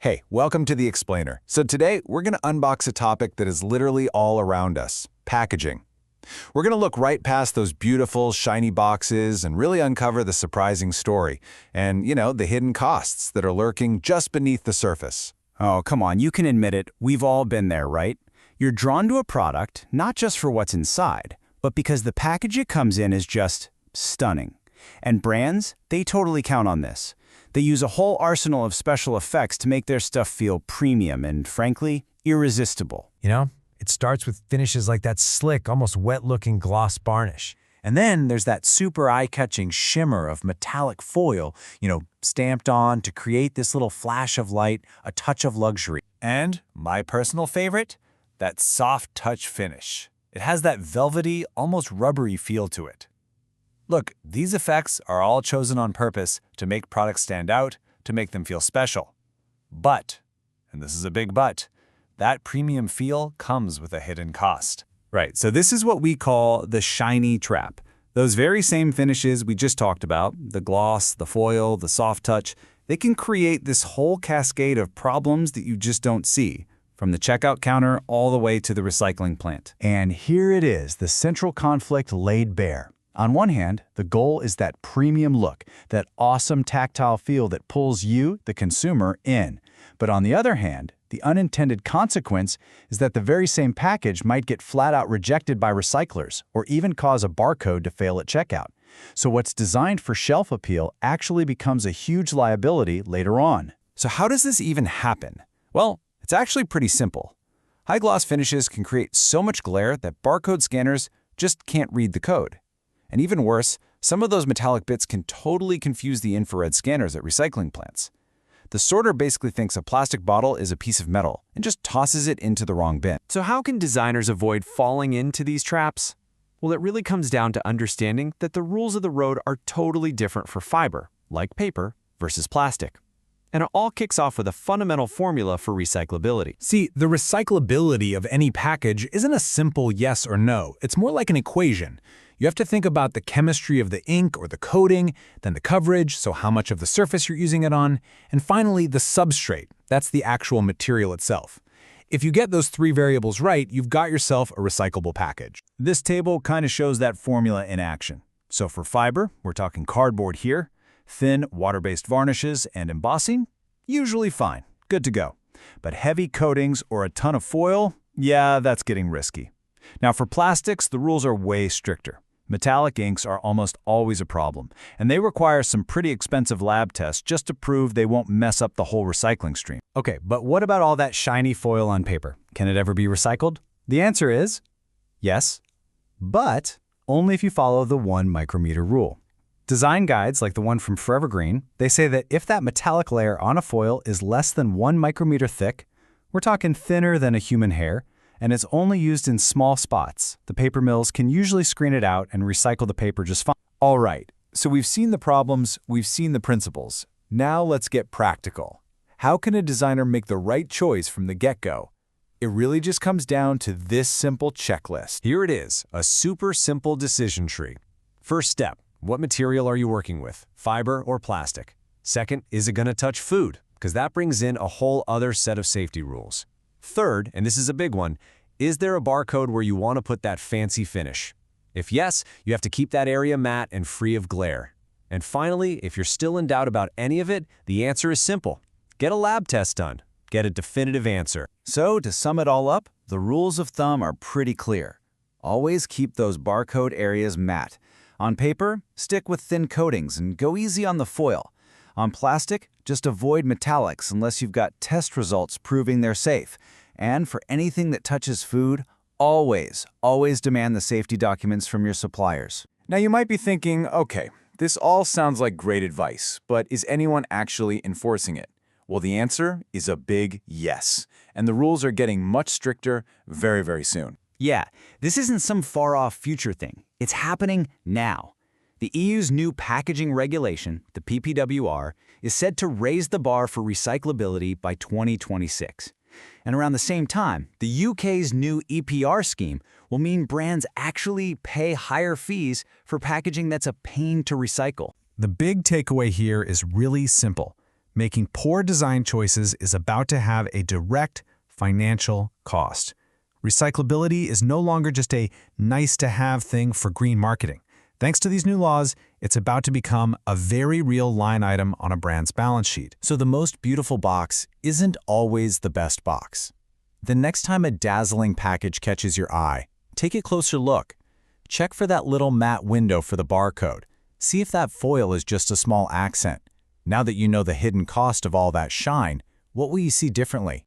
Hey, welcome to The Explainer. So today, we're going to unbox a topic that is literally all around us, packaging. We're going to look right past those beautiful, shiny boxes and really uncover the surprising story and, the hidden costs that are lurking just beneath the surface. Oh, come on, you can admit it. We've all been there, right? You're drawn to a product, not just for what's inside, but because the package it comes in is just stunning. And brands, they totally count on this. They use a whole arsenal of special effects to make their stuff feel premium and, frankly, irresistible. It starts with finishes like that slick, almost wet-looking gloss varnish. And then there's that super eye-catching shimmer of metallic foil, stamped on to create this little flash of light, a touch of luxury. And my personal favorite, that soft touch finish. It has that velvety, almost rubbery feel to it. Look, these effects are all chosen on purpose to make products stand out, to make them feel special. But, and this is a big but, that premium feel comes with a hidden cost. Right, so this is what we call the shiny trap. Those very same finishes we just talked about, the gloss, the foil, the soft touch, they can create this whole cascade of problems that you just don't see, from the checkout counter all the way to the recycling plant. And here it is, the central conflict laid bare. On one hand, the goal is that premium look, that awesome tactile feel that pulls you, the consumer, in. But on the other hand, the unintended consequence is that the very same package might get flat-out rejected by recyclers or even cause a barcode to fail at checkout. So what's designed for shelf appeal actually becomes a huge liability later on. So how does this even happen? Well, it's actually pretty simple. High-gloss finishes can create so much glare that barcode scanners just can't read the code. And even worse, some of those metallic bits can totally confuse the infrared scanners at recycling plants. The sorter basically thinks a plastic bottle is a piece of metal and just tosses it into the wrong bin. So how can designers avoid falling into these traps? Well, it really comes down to understanding that the rules of the road are totally different for fiber, like paper, versus plastic. And it all kicks off with a fundamental formula for recyclability. See, the recyclability of any package isn't a simple yes or no. It's more like an equation. You have to think about the chemistry of the ink or the coating, then the coverage, so how much of the surface you're using it on, and finally the substrate, that's the actual material itself. If you get those three variables right, you've got yourself a recyclable package. This table kind of shows that formula in action. So for fiber, we're talking cardboard here, thin water-based varnishes and embossing, usually fine, good to go. But heavy coatings or a ton of foil, yeah, that's getting risky. Now for plastics, the rules are way stricter. Metallic inks are almost always a problem, and they require some pretty expensive lab tests just to prove they won't mess up the whole recycling stream. Okay, but what about all that shiny foil on paper? Can it ever be recycled? The answer is yes, but only if you follow the 1 micrometer rule. Design guides, like the one from Forever Green, they say that if that metallic layer on a foil is less than 1 micrometer thick, we're talking thinner than a human hair, and it's only used in small spots, the paper mills can usually screen it out and recycle the paper just fine. All right, so we've seen the problems, we've seen the principles. Now let's get practical. How can a designer make the right choice from the get-go? It really just comes down to this simple checklist. Here it is, a super simple decision tree. First step, what material are you working with, fiber or plastic? Second, is it going to touch food? Because that brings in a whole other set of safety rules. Third, and this is a big one, is there a barcode where you want to put that fancy finish? If yes, you have to keep that area matte and free of glare. And finally, if you're still in doubt about any of it, the answer is simple. Get a lab test done. Get a definitive answer. So to sum it all up, the rules of thumb are pretty clear. Always keep those barcode areas matte. On paper, stick with thin coatings and go easy on the foil. On plastic, just avoid metallics unless you've got test results proving they're safe. And for anything that touches food, always demand the safety documents from your suppliers. Now you might be thinking, okay, this all sounds like great advice, but is anyone actually enforcing it? Well, the answer is a big yes. And the rules are getting much stricter very, very soon. Yeah, this isn't some far-off future thing. It's happening now. The EU's new packaging regulation, the PPWR, is said to raise the bar for recyclability by 2026. And around the same time, the UK's new EPR scheme will mean brands actually pay higher fees for packaging that's a pain to recycle. The big takeaway here is really simple. Making poor design choices is about to have a direct financial cost. Recyclability is no longer just a nice-to-have thing for green marketing. Thanks to these new laws, it's about to become a very real line item on a brand's balance sheet. So the most beautiful box isn't always the best box. The next time a dazzling package catches your eye, take a closer look. Check for that little matte window for the barcode. See if that foil is just a small accent. Now that you know the hidden cost of all that shine, what will you see differently?